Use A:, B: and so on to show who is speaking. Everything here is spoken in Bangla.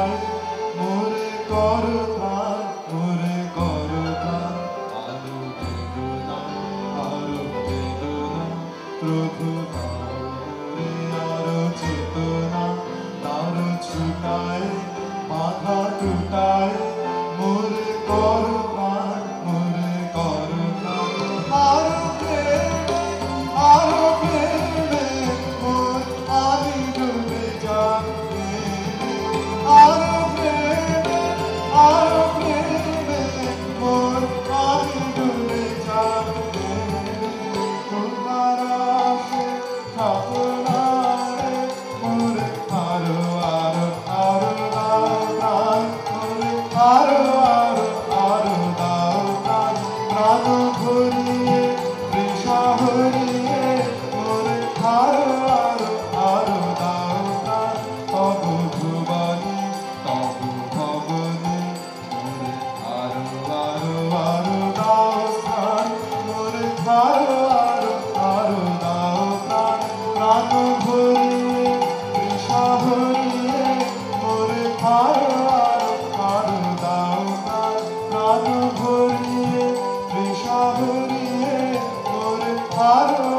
A: ছুটায় মোরে কর প্রাণ মোরে কর প্রাণ আরো বেদনা প্রভু দাও মোরে আরো চেতনা তার ছুটায় মাথা টুটায় মোরে কর প্রাণ মোরে কর প্রাণ আরো প্রেমে মোর আমি ডুবে যাবে আরো প্রেমে মোর আমি ডুবে যাবে তোমার আশে ভাবনারে মোরে আরো দাও প্রাণ মোরে আরো দাও প্রাণ প্রাণ ভরিয়ে তৃষা হরিয়ে মোরে আরো দাও প্রাণ তব ভুবনে তব ভবনে মোরে আরো দাও স্থান মোরে আরো দাও প্রাণ প্রাণ ভরিয়ে তৃষা হরিয়ে মোরে আরো দাও প্রাণ প্রাণ ভরিয়ে তৃষা হরিয়ে মোরে আরো